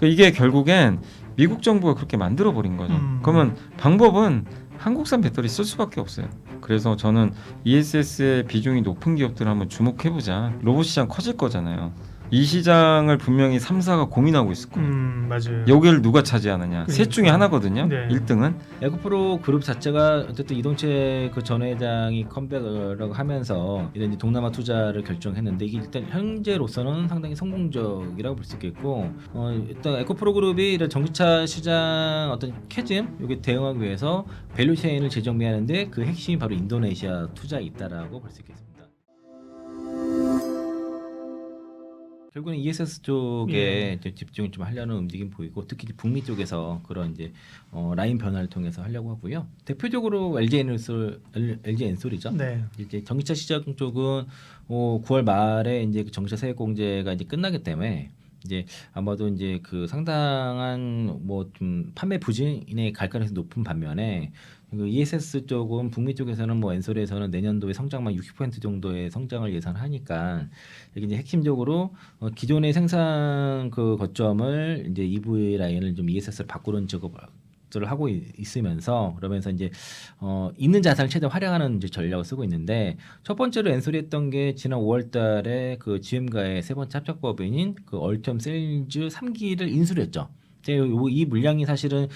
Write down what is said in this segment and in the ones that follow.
이게 결국엔 미국 정부가 그렇게 만들어 버린 거죠. 그러면 방법은 한국산 배터리 쓸 수밖에 없어요. 그래서 저는 ESS의 비중이 높은 기업들 한번 주목해보자. 로봇 시장 커질 거잖아요. 이 시장을 분명히 3사가 고민하고 있을 거예요. 맞아요. 여기를 누가 차지하느냐. 셋 중에 그러니까. 하나거든요. 네. 1등은. 에코프로 그룹 자체가 어쨌든 이동채 그 전 회장이 컴백을 하면서 이제 동남아 투자를 결정했는데 이게 일단 현재로서는 상당히 성공적이라고 볼 수 있겠고 일단 에코프로 그룹이 이런 전기차 시장 어떤 캐즘 여기 대응하기 위해서 밸류체인을 재정비하는데 그 핵심이 바로 인도네시아 투자에 있다라고 볼 수 있겠습니다. 결국은 ESS 쪽에 이제 집중을 좀 하려는 움직임 보이고 특히 북미 쪽에서 그런 이제 라인 변화를 통해서 하려고 하고요. 대표적으로 LG 엔솔이죠. 네. 이제 전기차 시장 쪽은 9월 말에 이제 그 전기차 세액 공제가 이제 끝나기 때문에 이제 아마도 이제 그 상당한 뭐 좀 판매 부진에 갈 가능성이 높은 반면에 그 ESS 쪽은 북미 쪽에서는 뭐 엔솔에서는 내년도에 성장만 60% 정도의 성장을 예상하니까 여기 이제 핵심적으로 기존의 생산 그 거점을 이제 EV 라인을 좀 ESS를 바꾸는 작업을 하고 있으면서 그러면서 이제 있는 자산을 최대한 활용하는 이제 전략을 쓰고 있는데 첫 번째로 엔솔이 했던 게 지난 5월달에 그 GM과의 세 번째 합작법인인 그 얼텀 셀즈 3기를 인수를 했죠. 이 물량이 사실은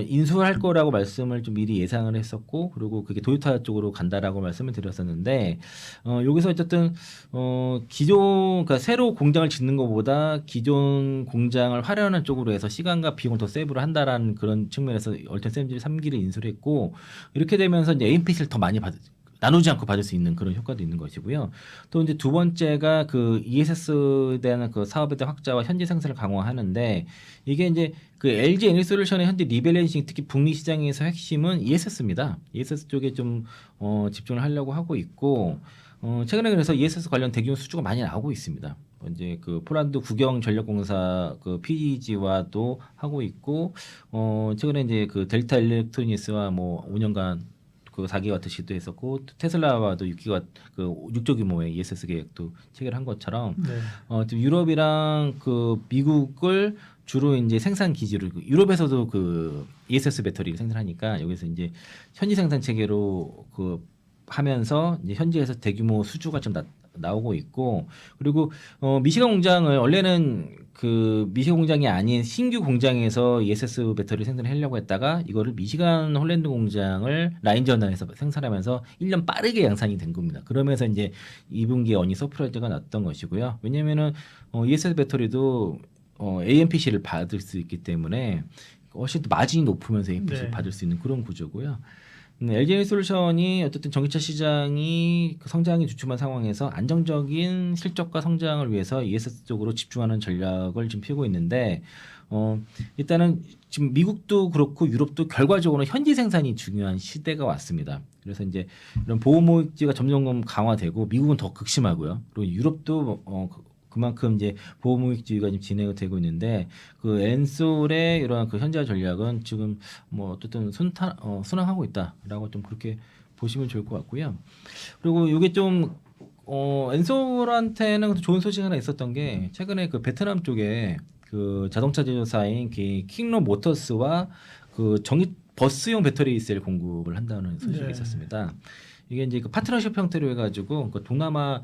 인수할 거라고 말씀을 좀 미리 예상을 했었고 그리고 그게 도요타 쪽으로 간다라고 말씀을 드렸었는데 여기서 어쨌든 기존 그러니까 새로 공장을 짓는 것보다 기존 공장을 활용하는 쪽으로 해서 시간과 비용을 더 세이브를 한다라는 그런 측면에서 얼턴 셀즈 3기를 인수를 했고 이렇게 되면서 이제 AMPC를 더 많이 나누지 않고 받을 수 있는 그런 효과도 있는 것이고요. 또 이제 두 번째가 그 ESS에 대한 그 사업에 대한 확자와 현지 생산을 강화하는데 이게 이제 그 LG 에너지솔루션의 현재 리밸런싱 특히 북미 시장에서 핵심은 ESS입니다. ESS 쪽에 좀 집중을 하려고 하고 있고 최근에 그래서 ESS 관련 대규모 수주가 많이 나오고 있습니다. 이제 그 포란드 국영 전력공사 그 PG와도 하고 있고 최근에 이제 그 델타 일렉트로닉스와 뭐 5년간 그 4기가와트 시도했었고 테슬라와도 6조 규모의 ESS 계획도 체결한 것처럼 지금 유럽이랑 그 미국을 주로 이제 생산 기지로 유럽에서도 그 ESS 배터리를 생산하니까 여기서 이제 현지 생산 체계로 그 하면서 이제 현지에서 대규모 수주가 좀 나오고 있고 그리고 미시간 공장을 원래는 그 미시간 공장이 아닌 신규 공장에서 ESS 배터리 생산을 하려고 했다가 이거를 미시간 홀랜드 공장을 라인 전환해서 생산하면서 1년 빠르게 양산이 된 겁니다. 그러면서 이제 2분기에 어니 서프라이즈가 났던 것이고요. 왜냐면은 ESS 배터리도 AMPC를 받을 수 있기 때문에 훨씬 더 마진이 높으면서 AMPC를 받을 수 있는 그런 구조고요. LG에너지솔루션이 어쨌든 전기차 시장이 그 성장이 주춤한 상황에서 안정적인 실적과 성장을 위해서 ESS 쪽으로 집중하는 전략을 지금 펴고 있는데 일단은 지금 미국도 그렇고 유럽도 결과적으로 현지 생산이 중요한 시대가 왔습니다. 그래서 이제 이런 보호무역지가 점점 강화되고 미국은 더 극심하고요. 그리고 유럽도 그만큼 이제 보호무역주의가 지금 진행되고 있는데 그 엔솔의 이러한 그 현재 전략은 지금 뭐 어쨌든 순항하고 있다라고 좀 그렇게 보시면 좋을 것 같고요. 그리고 이게 좀 엔솔한테는 좋은 소식 하나 있었던 게 최근에 그 베트남 쪽에 그 자동차 제조사인 킹로 모터스와 그 전기 버스용 배터리 셀 공급을 한다는 소식이 있었습니다. 이게 이제 그 파트너십 형태로 해가지고 그 동남아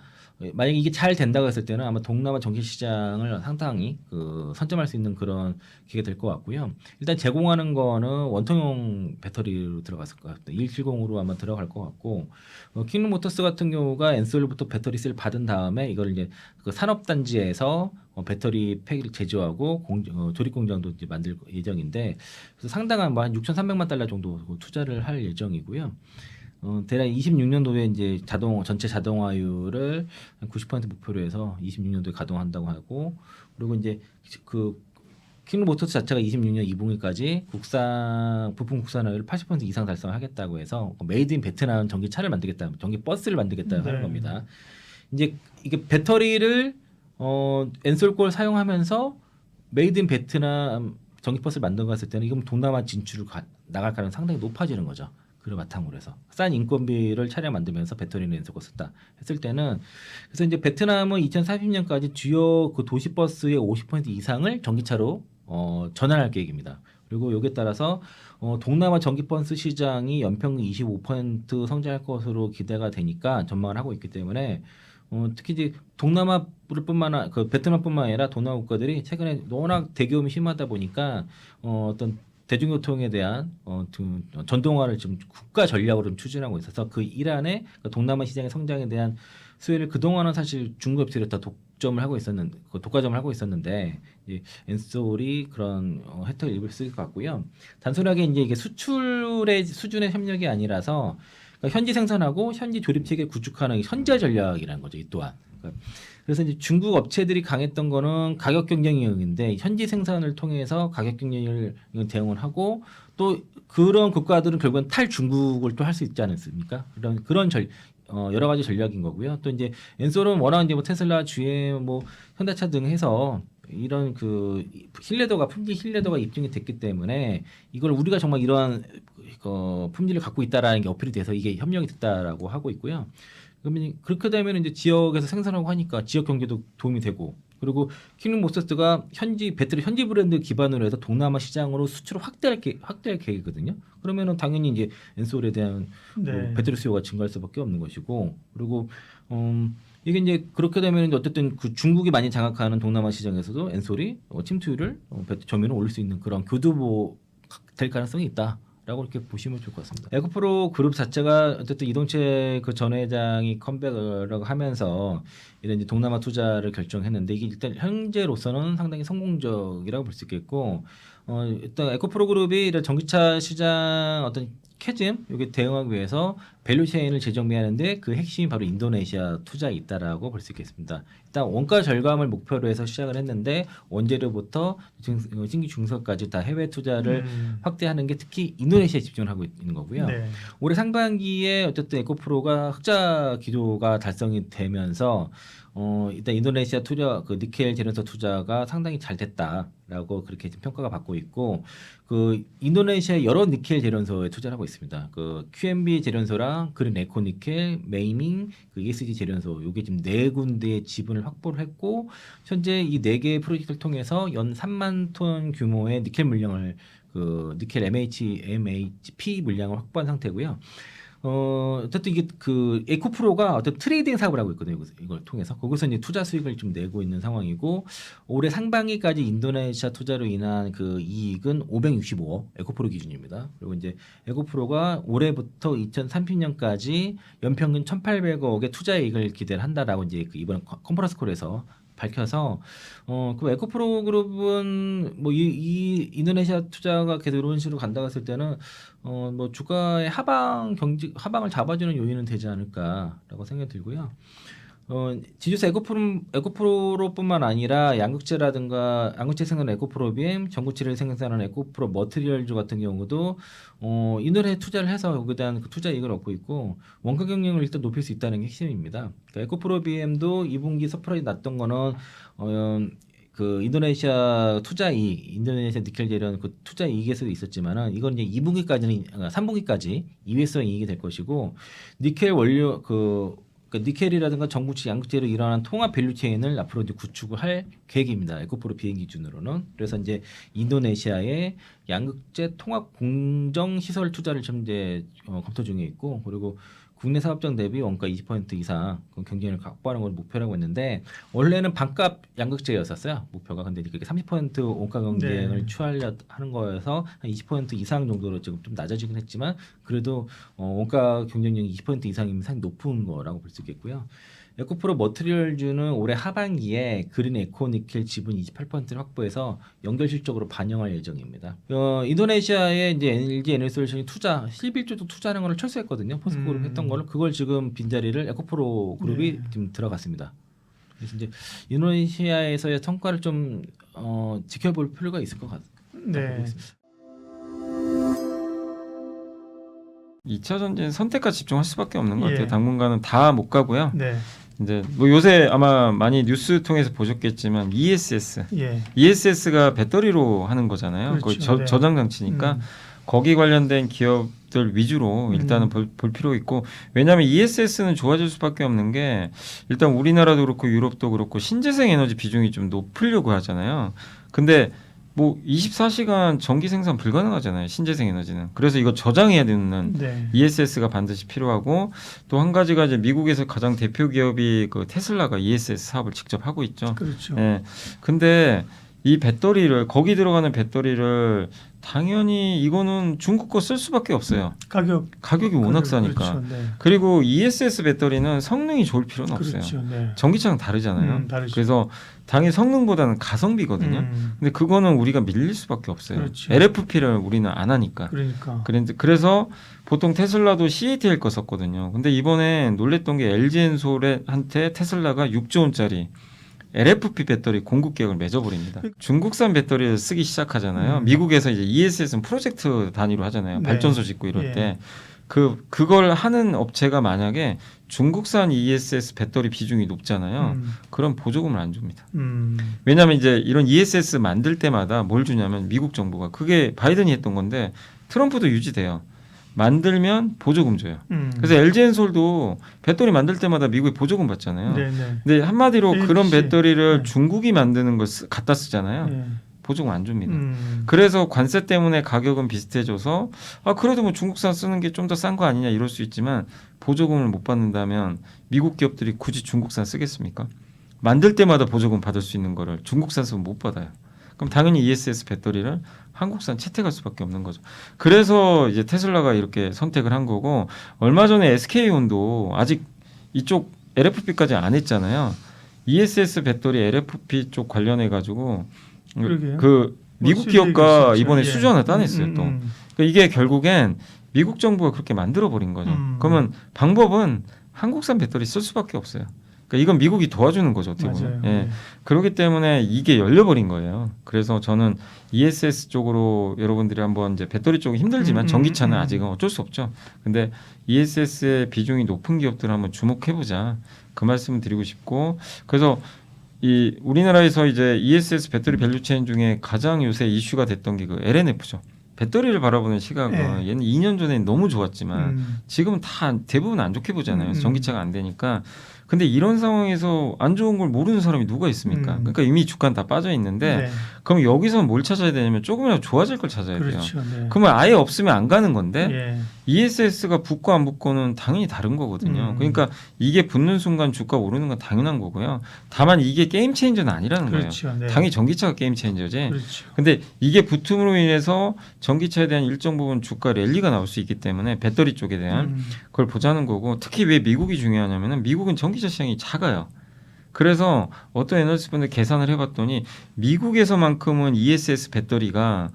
만약에 이게 잘 된다고 했을 때는 아마 동남아 전기 시장을 상당히 그 선점할 수 있는 그런 기회가 될 것 같고요. 일단 제공하는 거는 원통형 배터리로 들어갔을 것 같아요. 2170으로 아마 들어갈 것 같고 킹로 모터스 같은 경우가 엔솔부터 배터리 셀 받은 다음에 이걸 이제 그 산업단지에서 배터리 팩을 제조하고 조립 공장도 이제 만들 예정인데 그래서 상당한 뭐 한 6,300만 달러 정도 투자를 할 예정이고요. 대략 26년도에 이제 전체 자동화율을 90% 목표로 해서 26년도에 가동한다고 하고 그리고 이제 그 킹로 모터스 자체가 26년 2분기까지 부품 국산화율 80% 이상 달성하겠다고 해서 메이드 인 베트남 전기차를 만들겠다, 전기 버스를 만들겠다 하는 겁니다. 이제 이게 배터리를 엔솔 걸 사용하면서 메이드 인 베트남 전기 버스를 만들었을 때는 이건 동남아 진출을 나갈 가능성이 상당히 높아지는 거죠. 그걸 바탕으로 해서 싼 인건비를 차량 만들면서 배터리는 엔솔 걸 썼다 했을 때는 그래서 이제 베트남은 2040년까지 주요 그 도시 버스의 50% 이상을 전기차로 전환할 계획입니다. 그리고 여기에 따라서 동남아 전기 펀드 시장이 연평균 25% 성장할 것으로 기대가 되니까 전망을 하고 있기 때문에 특히 이제 동남아뿐만 그 베트남뿐만 아니라 동남아 국가들이 최근에 워낙 대기업이 심하다 보니까 어떤 대중교통에 대한 전동화를 지금 국가 전략으로 좀 추진하고 있어서 그 일환의 그 동남아 시장의 성장에 대한 수혜를 그동안은 사실 중국 업체들이 다 독과점을 하고 있었는데 이제 엔솔이 그런 혜택을 입을 수 있을 것 같고요. 단순하게 이제 이게 수출의 수준의 협력이 아니라서 그러니까 현지 생산하고 현지 조립 체계 구축하는 현지 전략이라는 거죠. 이 또한. 그래서 이제 중국 업체들이 강했던 거는 가격 경쟁력인데 현지 생산을 통해서 가격 경쟁을 대응을 하고 또 그런 국가들은 결국은 탈중국을 또 할 수 있지 않습니까? 그런 여러 가지 전략인 거고요. 또 이제 엔솔은 워낙 이제 뭐 테슬라, GM, 뭐 현대차 등 해서 이런 그 품질 신뢰도가 입증이 됐기 때문에 이걸 우리가 정말 이러한 품질을 갖고 있다라는 게 어필이 돼서 이게 협력이 됐다라고 하고 있고요. 그러면 그렇게 되면 이제 지역에서 생산하고 하니까 지역 경제도 도움이 되고 그리고 킹링 모터스가 배터리 현지 브랜드 기반으로 해서 동남아 시장으로 수출을 확대할 계획이거든요. 그러면은 당연히 이제 엔솔에 대한 네. 배터리 수요가 증가할 수밖에 없는 것이고 그리고 이게 이제 그렇게 되면 이제 어쨌든 그 중국이 많이 장악하는 동남아 시장에서도 엔솔이 침투율을 점유율을 올릴 수 있는 그런 교두보 될 가능성이 있다. 라고 이렇게 보시면 좋을 것 같습니다. 에코프로 그룹 자체가 어쨌든 이동채 그 전 회장이 컴백을 하면서 이런 이제 동남아 투자를 결정했는데 이게 일단 현재로서는 상당히 성공적이라고 볼 수 있겠고 일단 에코프로 그룹이 이런 전기차 시장 어떤 캐즘 여기 대응하기 위해서 밸류체인을 재정비하는데 그 핵심이 바로 인도네시아 투자에 있다라고 볼 수 있겠습니다. 일단 원가 절감을 목표로 해서 시작을 했는데 원재료부터 신규 중소까지 다 해외 투자를 확대하는 게 특히 인도네시아에 집중을 하고 있는 거고요. 네. 올해 상반기에 어쨌든 에코프로가 흑자 기조가 달성이 되면서 일단 인도네시아 투자 그 니켈 제련소 투자가 상당히 잘 됐다라고 그렇게 지금 평가가 받고 있고 그 인도네시아 여러 니켈 제련소에 투자를 하고 있습니다. 그 QMB 제련소랑 그린 에코 니켈, 메이밍, 그 ESG 제련소 요게 지금 네 군데의 지분을 확보를 했고 현재 이 네 개의 프로젝트를 통해서 연 3만 톤 규모의 니켈 물량을 그 니켈 MHP 물량을 확보한 상태고요. 어쨌든 이게 그 에코프로가 어떤 트레이딩 사업을 하고 있거든요. 이걸 통해서 거기서 이제 투자 수익을 좀 내고 있는 상황이고 올해 상반기까지 인도네시아 투자로 인한 그 이익은 565억 에코프로 기준입니다. 그리고 이제 에코프로가 올해부터 2030년까지 연평균 1,800억의 투자 이익을 기대를 한다라고 이제 그 이번 컨퍼런스 콜에서 밝혀서 그 에코프로 그룹은 뭐 이 인도네시아 투자가 계속 이런 식으로 간다고 했을 때는 뭐 주가의 하방을 잡아주는 요인은 되지 않을까라고 생각이 들고요. 지주사 에코프로뿐만 아니라 양극재라든가 양극재 생산하는 에코프로 BM, 전구체를 생산하는 에코프로 머티리얼즈 같은 경우도 인도네시아에 투자를 해서 여기에 대한 그 투자 이익을 얻고 있고 원가 경쟁력을 일단 높일 수 있다는 게 핵심입니다. 그러니까 에코프로 BM도 2분기 서프라이즈 났던 거는 그 인도네시아 투자 이익, 인도네시아 니켈 재련 그 투자 이익에서도 있었지만은 이건 이제 2분기까지는 3분기까지 2회성 이익이 될 것이고 니켈 원료 그러니까 니켈이라든가 전구체, 양극재로 일어나는 통합 밸류체인을 앞으로 이제 구축을 할 계획입니다. 에코프로 비행 기준으로는. 그래서 이제 인도네시아의 양극재 통합 공정 시설 투자를 지금 이제 검토 중에 있고 그리고 국내 사업장 대비 원가 20% 이상 경쟁력을 확보하는 걸 목표라고 했는데 원래는 반값 양극재였었어요 목표가. 근데 그게 30% 원가 경쟁을 추하려 하는 거여서 한 20% 이상 정도로 지금 좀 낮아지긴 했지만 그래도 원가 경쟁력이 20% 이상이면 상당히 높은 거라고 볼 수 있겠고요. 에코프로 머티리얼즈는 올해 하반기에 그린 에코 니켈 지분 28%를 확보해서 연결 실적으로 반영할 예정입니다. 인도네시아의 이제 LG 에너지솔루션이 11조도 투자하는 걸 철수했거든요. 포스코그룹 했던 거를 그걸 지금 빈자리를 에코프로 그룹이 지금 들어갔습니다. 그래서 이제 인도네시아에서의 성과를 좀 지켜볼 필요가 있을 것 같습니다. 네. 2차 전지는 선택과 집중할 수밖에 없는 것 예. 같아요. 당분간은 다 못 가고요. 네. 이제 뭐 요새 아마 많이 뉴스 통해서 보셨겠지만 ESS가 배터리로 하는 거잖아요. 그렇죠. 거의 네. 저장 장치니까 거기 관련된 기업들 위주로 일단은 볼 필요 있고 왜냐하면 ESS는 좋아질 수밖에 없는 게 일단 우리나라도 그렇고 유럽도 그렇고 신재생 에너지 비중이 좀 높으려고 하잖아요. 근데 뭐 24시간 전기 생산 불가능하잖아요. 신재생 에너지는. 그래서 이거 저장해야 되는 네. ESS가 반드시 필요하고 또 한 가지가 이제 미국에서 가장 대표 기업이 그 테슬라가 ESS 사업을 직접 하고 있죠. 그렇죠. 예. 근데 이 배터리를 거기 들어가는 배터리를 당연히 이거는 중국 거 쓸 수밖에 없어요. 가격이 워낙 싸니까. 그렇죠. 네. 그리고 ESS 배터리는 성능이 좋을 필요는 없어요. 그렇죠. 네. 전기차랑 다르잖아요. 다르죠. 그래서 당연히 성능보다는 가성비거든요. 근데 그거는 우리가 밀릴 수밖에 없어요. 그렇죠. LFP를 우리는 안 하니까. 그러니까. 그래서 보통 테슬라도 CATL 거 썼거든요. 근데 이번에 놀랬던 게 LG엔솔한테 테슬라가 6조 원짜리 LFP 배터리 공급 계약을 맺어버립니다. 중국산 배터리를 쓰기 시작하잖아요. 미국에서 이제 ESS는 프로젝트 단위로 하잖아요. 네. 발전소 짓고 이럴 예. 때. 그걸 하는 업체가 만약에 중국산 ESS 배터리 비중이 높잖아요. 그럼 보조금을 안 줍니다. 왜냐하면 이제 이런 ESS 만들 때마다 뭘 주냐면 미국 정부가 그게 바이든이 했던 건데 트럼프도 유지돼요. 만들면 보조금 줘요. 그래서 LG엔솔도 배터리 만들 때마다 미국에 보조금 받잖아요. 네네. 근데 한마디로 ABC. 그런 배터리를 네. 중국이 만드는 걸 갖다 쓰잖아요. 네. 보조금 안 줍니다. 음. 그래서 관세 때문에 가격은 비슷해져서 그래도 뭐 중국산 쓰는 게 좀 더 싼 거 아니냐 이럴 수 있지만 보조금을 못 받는다면 미국 기업들이 굳이 중국산 쓰겠습니까? 만들 때마다 보조금 받을 수 있는 거를 중국산 쓰면 못 받아요. 그럼 당연히 ESS 배터리를 한국산 채택할 수밖에 없는 거죠. 그래서 이제 테슬라가 이렇게 선택을 한 거고 얼마 전에 SK온도 아직 이쪽 LFP까지 안 했잖아요. ESS 배터리 LFP 쪽 관련해 가지고 그러게요. 그 미국 수주 기업과 얘기 이번에 있었죠. 수주 하나 따냈어요. 또 그러니까 이게 결국엔 미국 정부가 그렇게 만들어 버린 거죠. 그러면 방법은 한국산 배터리 쓸 수밖에 없어요. 그러니까 이건 미국이 도와주는 거죠. 어떻게 보면. 맞아요. 예. 그렇기 때문에 이게 열려버린 거예요. 그래서 저는 ESS 쪽으로 여러분들이 한번 이제 배터리 쪽은 힘들지만 전기차는 아직은 어쩔 수 없죠. 근데 ESS의 비중이 높은 기업들 한번 주목해보자. 그 말씀을 드리고 싶고 그래서 이 우리나라에서 이제 ESS 배터리 밸류체인 중에 가장 요새 이슈가 됐던 게 그 LNF죠. 배터리를 바라보는 시각은 네. 얘는 2년 전에는 너무 좋았지만 지금은 다 대부분 안 좋게 보잖아요. 전기차가 안 되니까. 근데 이런 상황에서 안 좋은 걸 모르는 사람이 누가 있습니까? 그러니까 이미 주가는 다 빠져 있는데 네. 그럼 여기서 뭘 찾아야 되냐면 조금이라도 좋아질 걸 찾아야 돼요. 그렇죠. 네. 그러면 아예 없으면 안 가는 건데 예. ESS가 붙고 안 붙고는 당연히 다른 거거든요. 그러니까 이게 붙는 순간 주가 오르는 건 당연한 거고요. 다만 이게 게임 체인저는 아니라는 그렇죠. 거예요. 네. 당연히 전기차가 게임 체인저지. 그렇죠. 근데 이게 붙음으로 인해서 전기차에 대한 일정 부분 주가 랠리가 나올 수 있기 때문에 배터리 쪽에 대한 그걸 보자는 거고 특히 왜 미국이 중요하냐면은 미국은 전기차 시장이 작아요. 그래서 어떤 애널리스트분들 계산을 해봤더니 미국에서만큼은 ESS 배터리가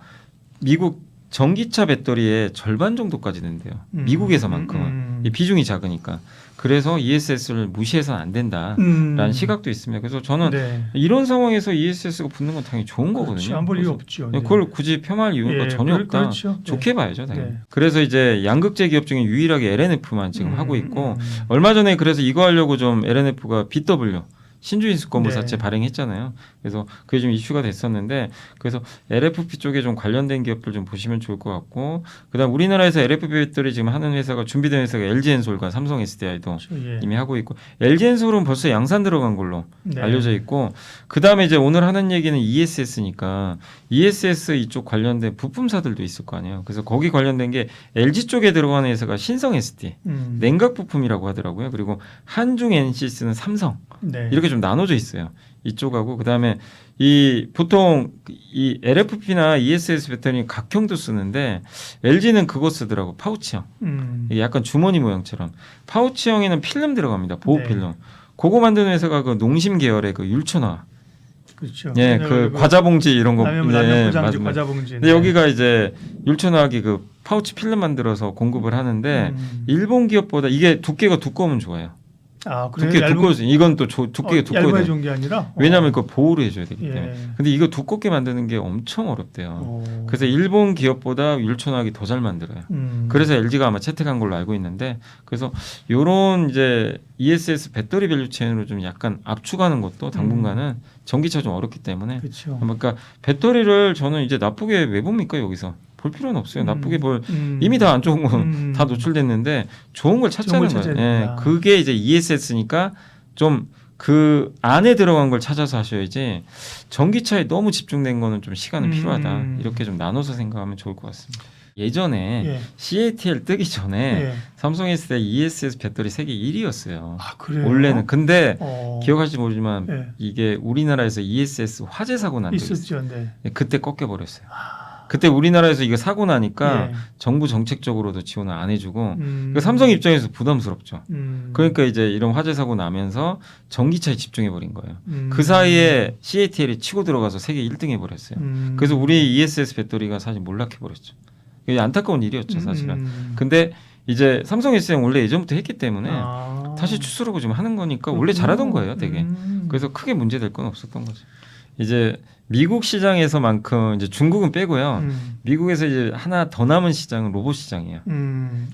미국 전기차 배터리의 절반 정도까지 된대요. 미국에서만큼은 이 비중이 작으니까. 그래서 ESS를 무시해서는 안 된다라는 시각도 있습니다. 그래서 저는 네. 이런 상황에서 ESS가 붙는 건 당연히 좋은 거거든요. 그렇죠. 안 볼 이유 그래서 없죠. 네. 그걸 굳이 폄하할 이유가 예, 전혀 없다. 그렇죠. 좋게 봐야죠, 당연히. 네. 그래서 이제 양극재 기업 중에 유일하게 LNF만 지금 하고 있고 얼마 전에 그래서 이거 하려고 좀 LNF가 BW 신주인수 건물사채 네. 발행했잖아요. 그래서 그게 좀 이슈가 됐었는데 그래서 LFP 쪽에 좀 관련된 기업들 좀 보시면 좋을 것 같고 그다음 우리나라에서 LFP 배터리 지금 하는 회사가 준비된 회사가 LG엔솔과 삼성 SDI도 그렇죠. 예. 이미 하고 있고 LG엔솔은 벌써 양산 들어간 걸로 네. 알려져 있고 그다음에 이제 오늘 하는 얘기는 ESS니까 ESS 이쪽 관련된 부품사들도 있을 거 아니에요. 그래서 거기 관련된 게 LG 쪽에 들어가는 회사가 신성 ST 냉각 부품이라고 하더라고요. 그리고 한중 NCS는 삼성 네. 이렇게 좀 나눠져 있어요. 이쪽하고 그다음에 이 보통 이 LFP나 ESS 배터리 각형도 쓰는데 LG는 그거 쓰더라고 파우치형. 이게 약간 주머니 모양처럼 파우치형에는 필름 들어갑니다. 보호 네. 필름. 그거 만드는 회사가 그 농심 계열의 그 율촌화. 그렇죠. 예, 그 과자 봉지 이런 거. 라면 네, 포장지 맞습니다. 과자 봉지. 근데 여기가 이제 율촌화하기 그 파우치 필름 만들어서 공급을 하는데 일본 기업보다 이게 두께가 두꺼우면 좋아요. 아, 그래요? 두께 두꺼워서 이건 또 두께가 두꺼워야 얇아야 돼. 좋은 게 아니라. 왜냐하면 그 보호를 해줘야 되기 때문에. 예. 근데 이거 두껍게 만드는 게 엄청 어렵대요. 오. 그래서 일본 기업보다 율촌화하기 더 잘 만들어요. 그래서 LG가 아마 채택한 걸로 알고 있는데, 그래서 요런 이제 ESS 배터리 밸류 체인으로 좀 약간 압축하는 것도 당분간은 전기차 좀 어렵기 때문에. 그렇죠. 그러니까 배터리를 저는 이제 나쁘게 왜 봅니까 여기서? 볼 필요는 없어요. 나쁘게 볼 이미 다 안 좋은 건 다 노출됐는데 좋은 걸 찾자는 좋은 걸 거예요. 찾아야 예, 된다. 그게 이제 ESS니까 좀 그 안에 들어간 걸 찾아서 하셔야지 전기차에 너무 집중된 거는 좀 시간은 필요하다. 이렇게 좀 나눠서 생각하면 좋을 것 같습니다. 예전에 예. CATL 뜨기 전에 예. 삼성에 있을 때 ESS 배터리 세계 1위였어요. 아 그래요? 원래는. 근데 기억하시 기억하실지 모르지만 예. 이게 우리나라에서 ESS 화재 사고 난 적이 있어요. 있었죠. 네. 그때 꺾여버렸어요. 그때 우리나라에서 이거 사고 나니까 예. 정부 정책적으로도 지원을 안 해주고 음. 그 삼성 입장에서 부담스럽죠. 음. 그러니까 이제 이런 화재 사고 나면서 전기차에 집중해 버린 거예요. 음. 그 사이에 CATL이 치고 들어가서 세계 1등 해버렸어요. 그래서 우리 ESS 배터리가 사실 몰락해 버렸죠. 이게 안타까운 일이었죠, 사실은. 근데 이제 삼성 SDI 원래 예전부터 했기 때문에 다시 추스르고 좀 하는 거니까 원래 잘하던 거예요, 되게. 그래서 크게 문제될 건 없었던 거죠. 이제 미국 시장에서만큼 이제 중국은 빼고요. 미국에서 이제 하나 더 남은 시장은 로봇 시장이에요.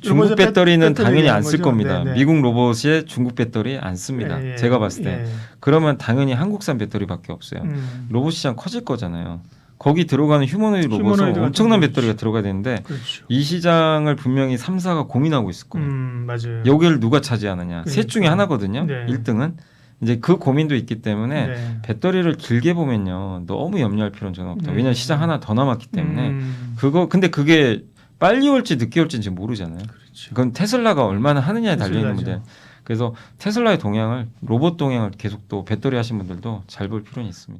중국 배터리는 당연히 안 쓸 겁니다. 네네. 미국 로봇에 중국 배터리 안 씁니다. 예, 예. 제가 봤을 때. 예. 그러면 당연히 한국산 배터리밖에 없어요. 로봇 시장 커질 거잖아요. 거기 들어가는 휴머노이드 로봇은 휴머노이드 엄청난 같은 배터리가 거죠. 들어가야 되는데 그렇죠. 이 시장을 분명히 3사가 고민하고 있을 거예요. 맞아요. 여기를 누가 차지하느냐. 셋 중에 그러니까. 하나거든요. 네. 1등은. 이제 그 고민도 있기 때문에 네. 배터리를 길게 보면요. 너무 염려할 필요는 저는 없다. 왜냐하면 시장 하나 더 남았기 때문에 근데 그게 빨리 올지 늦게 올지는 지금 모르잖아요. 그렇죠. 그건 테슬라가 얼마나 하느냐에 달려 있는 테슬라죠. 문제. 그래서 테슬라의 동향을 로봇 동향을 계속 또 배터리 하신 분들도 잘 볼 필요는 있습니다.